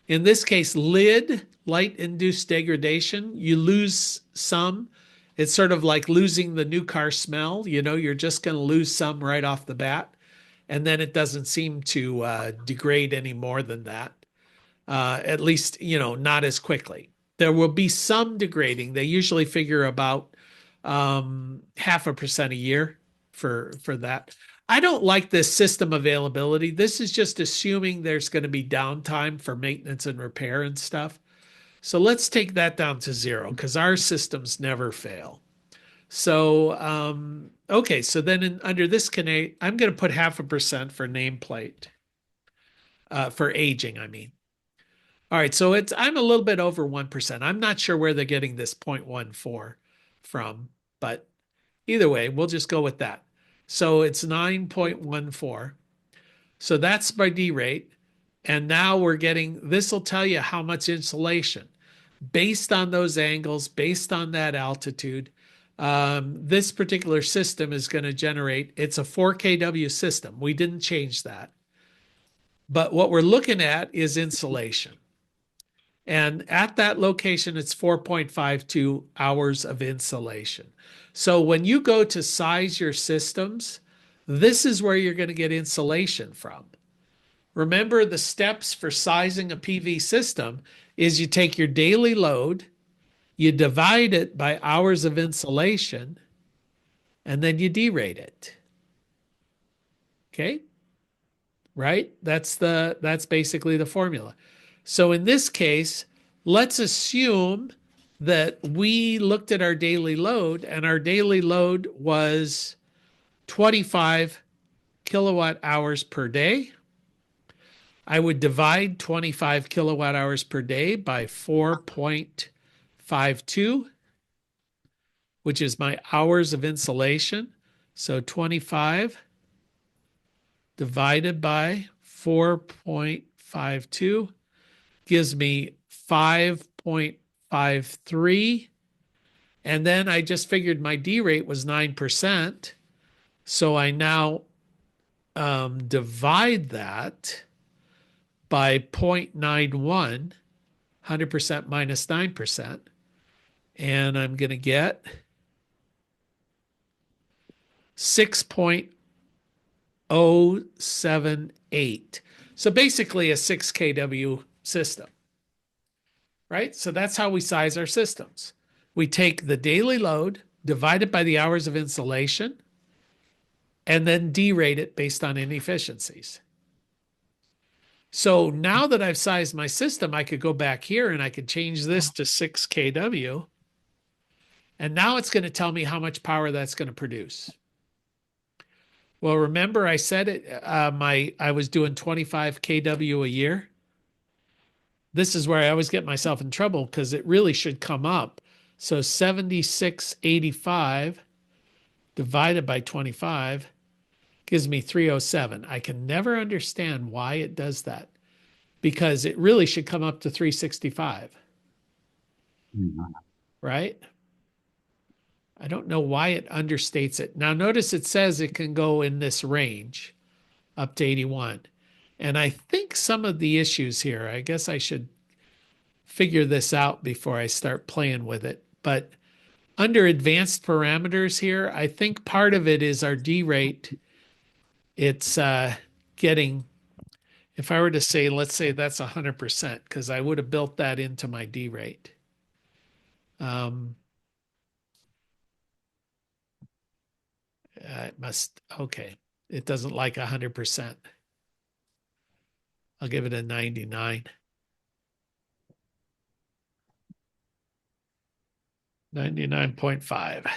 In this case, lid, light-induced degradation, you lose some. It's sort of like losing the new car smell. You know, you're just going to lose some right off the bat. And then it doesn't seem to degrade any more than that. At least, you know, not as quickly. There will be some degrading. They usually figure about 0.5% a year for that. I don't like this system availability. This is just assuming there's going to be downtime for maintenance and repair and stuff. So let's take that down to 0 because our systems never fail. So, okay, so then under this I'm going to put 0.5% for nameplate, for aging, I mean. All right, so I'm a little bit over 1%. I'm not sure where they're getting this 0.14 from, but either way, we'll just go with that. So it's 9.14. So that's my D rate. And now we're getting, this will tell you how much insulation. Based on those angles, based on that altitude, this particular system is going to generate, it's a 4 kW system. We didn't change that. But what we're looking at is insulation. And at that location, it's 4.52 hours of insulation. So when you go to size your systems, this is where you're going to get insulation from. Remember, the steps for sizing a PV system is you take your daily load, you divide it by hours of insulation, and then you derate it. Okay? Right? That's basically the formula. So in this case, let's assume that we looked at our daily load and our daily load was 25 kilowatt hours per day. I would divide 25 kilowatt hours per day by 4.52, which is my hours of insulation. So 25 divided by 4.52 gives me 5.53. And then I just figured my D rate was 9%. So I now divide that by 0.91, 100% minus 9%. And I'm going to get 6.078. So basically a 6 kW system, right? So that's how we size our systems. We take the daily load, divide it by the hours of insulation, and then derate it based on inefficiencies. So now that I've sized my system, I could go back here and I could change this to 6 kW. And now it's going to tell me how much power that's going to produce. Well, remember I said it, I was doing 25 kW a year. This is where I always get myself in trouble because it really should come up. So 7685 divided by 25 gives me 307. I can never understand why it does that because it really should come up to 365. Right? I don't know why it understates it. Now notice it says it can go in this range up to 81. And I think some of the issues here, I guess I should figure this out before I start playing with it. But under advanced parameters here, I think part of it is our D rate. It's getting If I were to say, let's say that's 100%, because I would have built that into my D rate. It must, okay. It doesn't like 100%. I'll give it a 99. 99.5.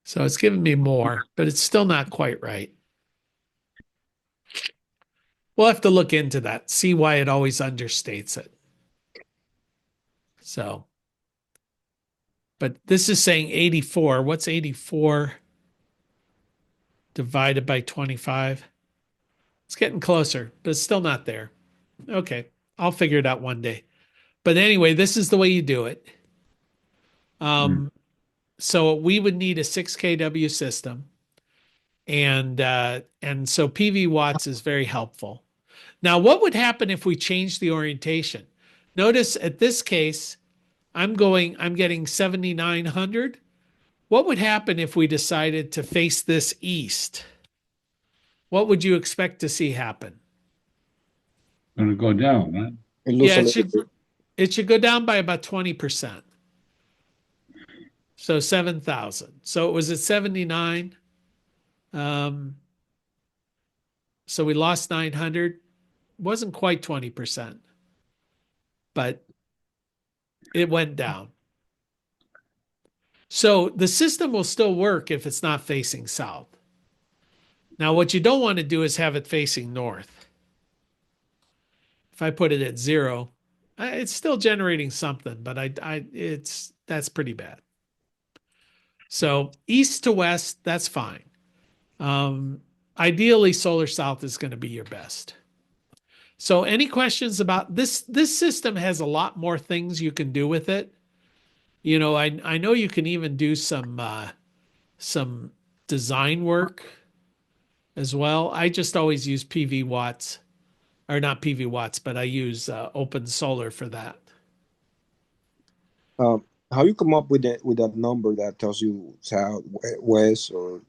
So it's giving me more, but it's still not quite right. We'll have to look into that, see why it always understates it. So, but this is saying 84. What's 84 divided by 25? It's getting closer, but it's still not there. Okay, I'll figure it out one day. But anyway, this is the way you do it. So we would need a 6 kW system, and so PV watts is very helpful. Now, what would happen if we change the orientation? Notice at this case, I'm getting 7,900. What would happen if we decided to face this east? What would you expect to see happen? Gonna go down, right? It looks Yeah, a it little should bit. it should go down by about 20%. So 7,000. So it was at 79. So we lost 900. Wasn't quite 20%, but it went down. So the system will still work if it's not facing south. Now, what you don't want to do is have it facing north. If I put it at 0, it's still generating something, but that's pretty bad. So east to west, that's fine. Ideally, solar south is going to be your best. So any questions about this? This system has a lot more things you can do with it. You know, I know you can even do some design work as well. I just always use PV watts, or not PV watts, but I use open solar for that. How you come up with that number that tells you south, west, or?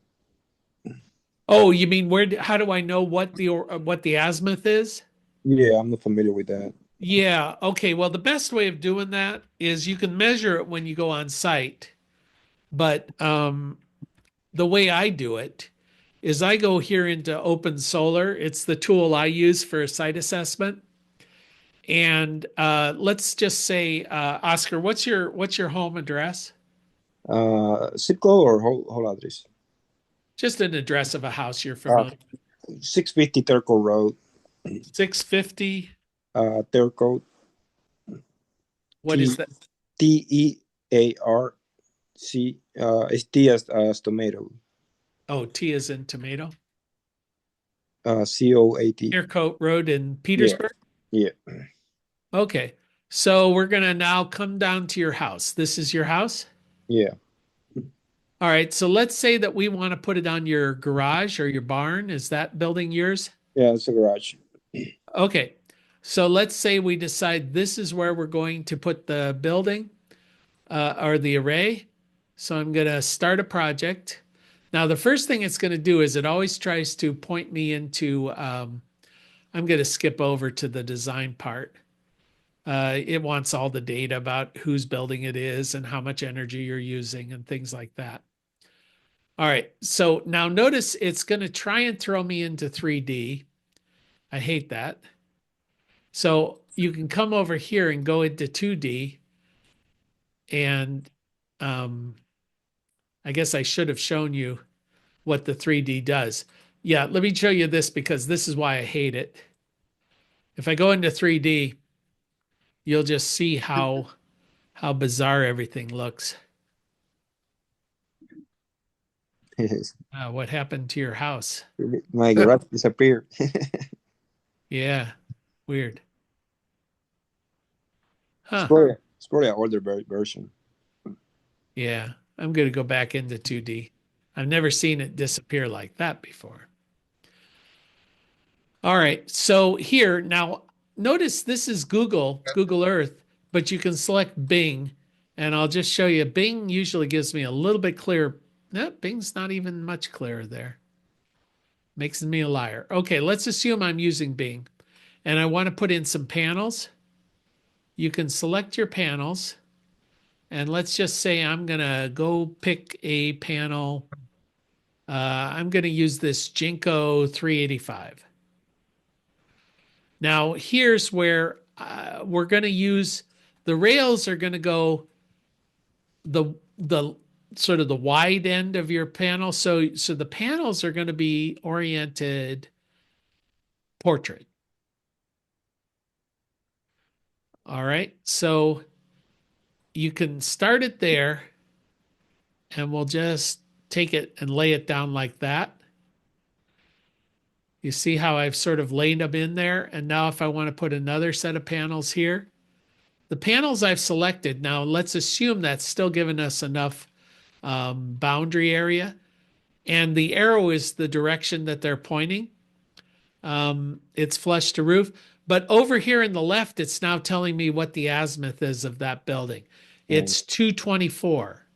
Oh, you mean how do I know what the azimuth is? Yeah, I'm not familiar with that. Yeah, okay. Well, the best way of doing that is you can measure it when you go on site, but the way I do it is I go here into Open Solar. It's the tool I use for site assessment. And let's just say, Oscar, what's your home address? Zip code or whole address? Just an address of a house you're Uh, familiar. 650 Turco Road. 650. Turco. What is that? TEARC. It's T as tomato. Oh, T is in tomato. COAT. Aircoat Road in Petersburg. Yeah. Okay. So we're going to now come down to your house. This is your house? Yeah. All right. So let's say that we want to put it on your garage or your barn. Is that building yours? Yeah, it's a garage. Okay. So let's say we decide this is where we're going to put the building or the array. So I'm going to start a project. Now, the first thing it's going to do is it always tries to point me into, I'm going to skip over to the design part. It wants all the data about whose building it is and how much energy you're using and things like that. All right. So now notice it's going to try and throw me into 3D. I hate that. So you can come over here and go into 2D. And I guess I should have shown you what the 3D does. Yeah, let me show you this because this is why I hate it. If I go into 3D, you'll just see how bizarre everything looks. What happened to your house? My garage disappeared. Yeah, weird. Huh. It's probably an older version. Yeah, I'm going to go back into 2D. I've never seen it disappear like that before. All right, so here, now notice this is Google Earth, but you can select Bing, and I'll just show you. Bing usually gives me a little bit clearer. No, Bing's not even much clearer there. Makes me a liar. Okay, let's assume I'm using Bing and I want to put in some panels. You can select your panels. And let's just say I'm going to go pick a panel. I'm going to use this Jinko 385. Now, here's where we're going to use the rails are going to go the sort of the wide end of your panel. So the panels are going to be oriented portrait. All right. So you can start it there and we'll just take it and lay it down like that. You see how I've sort of laid them in there? And now if I want to put another set of panels here, the panels I've selected, now let's assume that's still giving us enough boundary area. And the arrow is the direction that they're pointing. It's flush to roof. But over here in the left, it's now telling me what the azimuth is of that building. It's 224.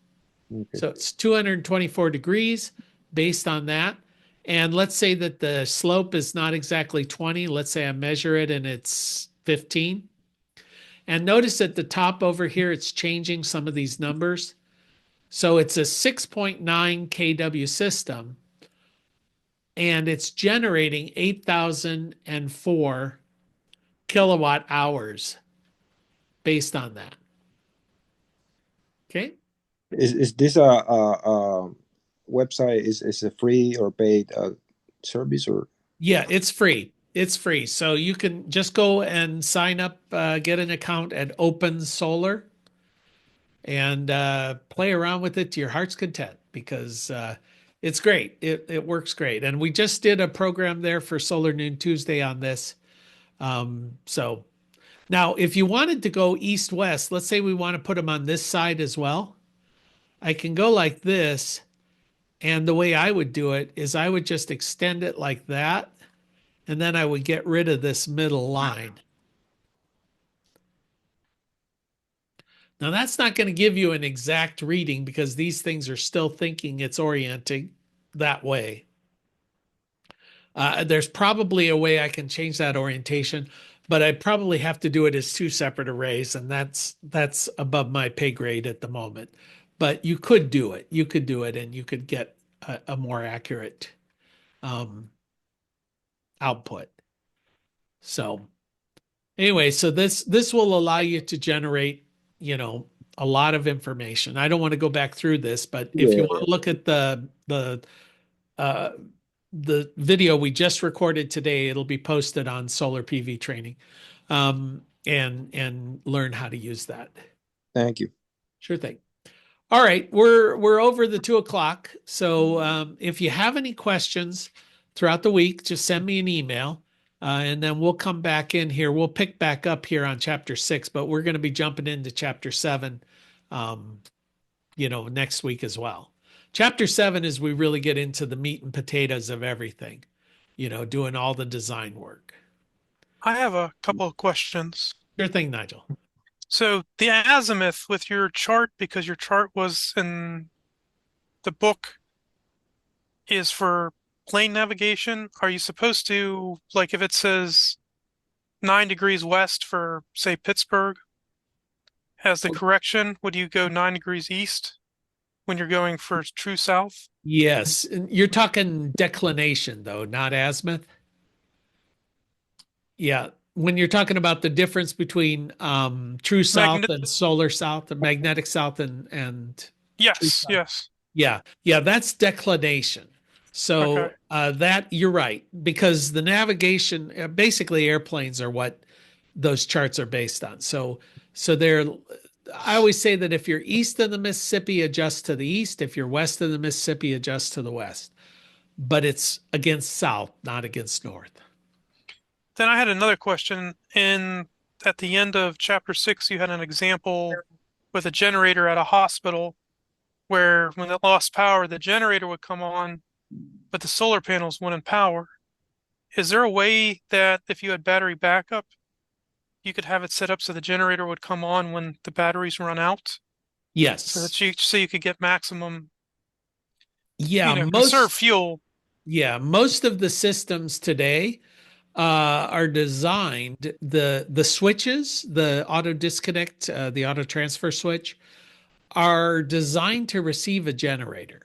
Okay. So it's 224 degrees based on that. And let's say that the slope is not exactly 20. Let's say I measure it and it's 15. And notice at the top over here, it's changing some of these numbers. So it's a 6.9 kW system and it's generating 8,004 kilowatt hours based on that. Okay. Is this a website? Is a free or paid service or? Yeah, it's free. It's free. So you can just go and sign up, get an account at Open Solar and play around with it to your heart's content because it's great. It works great. And we just did a program there for Solar Noon Tuesday on this. So now if you wanted to go east-west, let's say we want to put them on this side as well. I can go like this. And the way I would do it is I would just extend it like that. And then I would get rid of this middle line. Now that's not going to give you an exact reading because these things are still thinking it's orienting that way. There's probably a way I can change that orientation, but I probably have to do it as two separate arrays, and that's above my pay grade at the moment. But you could do it. You could do it, and you could get a more accurate output. So anyway, so this will allow you to generate, a lot of information. I don't want to go back through this, but if you want to look at the video we just recorded today, it'll be posted on Solar PV Training, and learn how to use that. Thank you. Sure thing. All right, we're over the 2:00. So if you have any questions throughout the week, just send me an email, and then we'll come back in here. We'll pick back up here on Chapter 6, but we're going to be jumping into Chapter 7, next week as well. Chapter 7 is we really get into the meat and potatoes of everything, doing all the design work. I have a couple of questions. Sure thing, Nigel. So the azimuth with your chart, because your chart was in the book, is for plane navigation. Are you supposed to, like if it says 9 degrees west for, say, Pittsburgh, as the correction, would you go 9 degrees east when you're going for true south? Yes. And you're talking declination, though, not azimuth. Yeah. When you're talking about the difference between true south and solar south, and magnetic south and yes, yes. Yeah. Yeah, that's declination. So Okay. That you're right, because the navigation, basically airplanes are what those charts are based on. So I always say that if you're east of the Mississippi, adjust to the east. If you're west of the Mississippi, adjust to the west. But it's against south, not against north. Then I had another question. At the end of chapter 6, you had an example with a generator at a hospital where when it lost power, the generator would come on, but the solar panels wouldn't power. Is there a way that if you had battery backup, you could have it set up so the generator would come on when the batteries run out? Yes. So you could get maximum, Yeah, conserve fuel. Yeah, most of the systems today are designed, the switches, the auto disconnect, the auto transfer switch, are designed to receive a generator.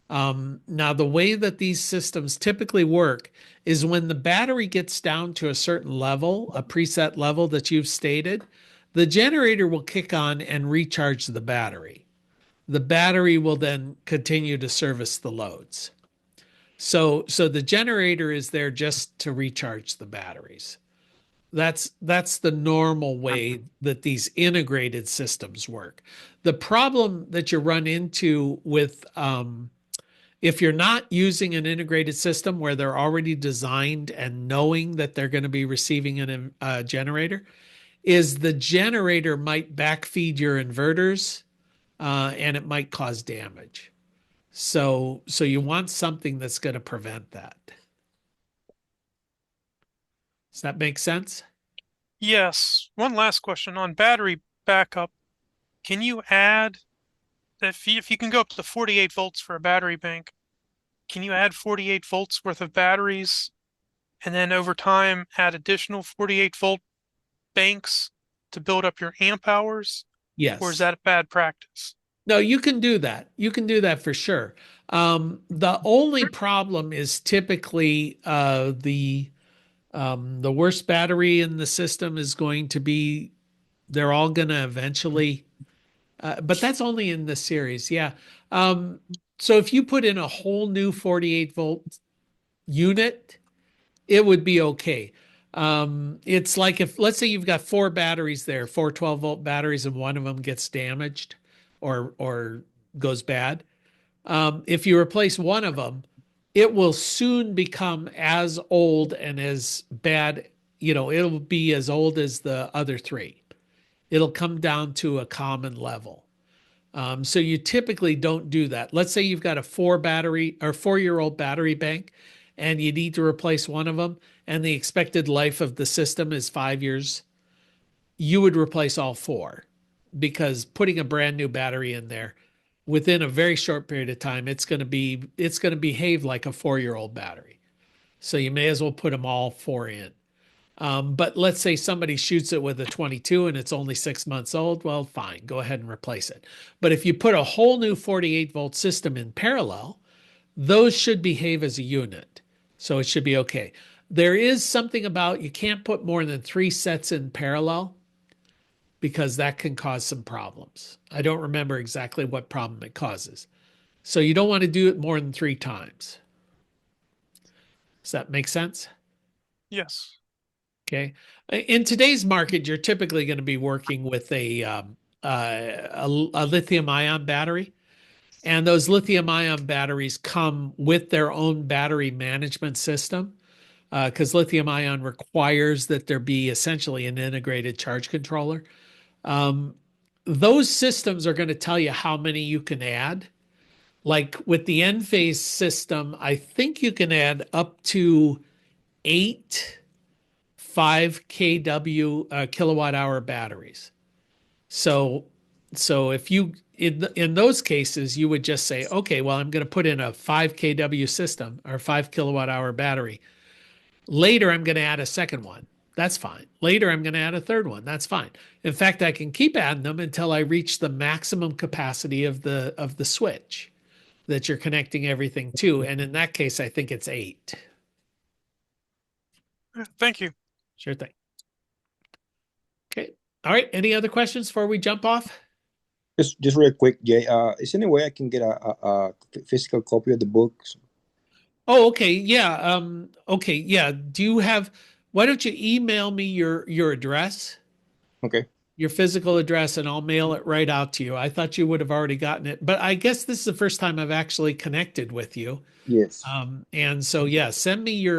Now, the way that these systems typically work is when the battery gets down to a certain level, a preset level that you've stated, the generator will kick on and recharge the battery. The battery will then continue to service the loads. So the generator is there just to recharge the batteries. That's the normal way that these integrated systems work. The problem that you run into with if you're not using an integrated system where they're already designed and knowing that they're going to be receiving a generator, is the generator might backfeed your inverters and it might cause damage. So you want something that's going to prevent that. Does that make sense? Yes. One last question on battery backup. Can you add if you can go up to 48 volts for a battery bank, can you add 48 volts worth of batteries and then over time add additional 48 volt banks to build up your amp hours? Or is Yes. that bad practice? No, you can do that. You can do that for sure. The only problem is typically the worst battery in the system is going to be they're all going to eventually, but that's only in the series. Yeah. So if you put in a whole new 48 volt unit, it would be okay. It's like if, let's say you've got four batteries there, four 12-volt batteries, and one of them gets damaged or goes bad. If you replace one of them, it will soon become as old and as bad. It'll be as old as the other three. It'll come down to a common level. So you typically don't do that. Let's say you've got a 4-year-old battery bank and you need to replace one of them, and the expected life of the system is 5 years. You would replace all four because putting a brand new battery in there within a very short period of time, it's going to behave like a 4-year-old battery. So you may as well put them all four in. But let's say somebody shoots it with a 22 and it's only 6 months old. Well, fine, go ahead and replace it. But if you put a whole new 48-volt system in parallel, those should behave as a unit. So it should be okay. There is something about you can't put more than 3 sets in parallel because that can cause some problems. I don't remember exactly what problem it causes. So you don't want to do it more than 3 times. Does that make sense? Yes. Okay. In today's market, you're typically going to be working with a lithium ion battery. And those lithium ion batteries come with their own battery management system because lithium ion requires that there be essentially an integrated charge controller. Those systems are going to tell you how many you can add. Like with the Enphase system, I think you can add up to 8 5 kW kilowatt hour batteries. So if you in those cases you would just say, okay, well, I'm going to put in a 5 kW system or 5 kilowatt hour battery. Later I'm going to add a second one. That's fine. Later I'm going to add a third one. That's fine. In fact, I can keep adding them until I reach the maximum capacity of the switch that you're connecting everything to. And in that case, I think it's 8. Thank you. Sure thing. Okay. All right. Any other questions before we jump off? Just real quick, Jay. Is there any way I can get a physical copy of the books? Oh, okay. Yeah. Okay. Yeah. Why don't you email me your address, Okay. your physical address, and I'll mail it right out to you. I thought you would have already gotten it, but I guess this is the first time I've actually connected with you. Yes. And so yeah, send me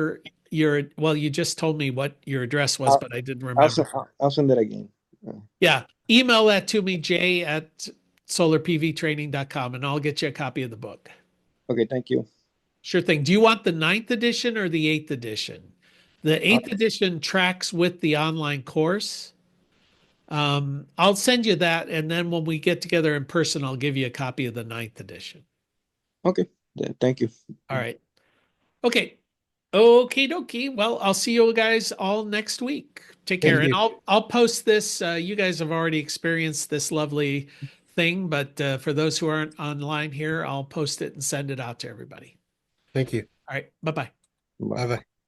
well, you just told me what your address was, but I didn't I'll remember. I'll send that again. Yeah. Email that to me, jay@solarpvtraining.com, and I'll get you a copy of the book. Okay. Thank you. Sure thing. Do you want the 9th edition or the 8th edition? The 8th edition tracks with the online course. I'll send you that, and then when we get together in person, I'll give you a copy of the 9th edition. Okay. Thank you. All right. Okay. Okie dokie. Well, I'll see you guys all next week. Take care. Thank And you. I'll post this. You guys have already experienced this lovely thing, but for those who aren't online here, I'll post it and send it out to everybody. Thank you. All right. Bye-bye. Bye. Bye bye.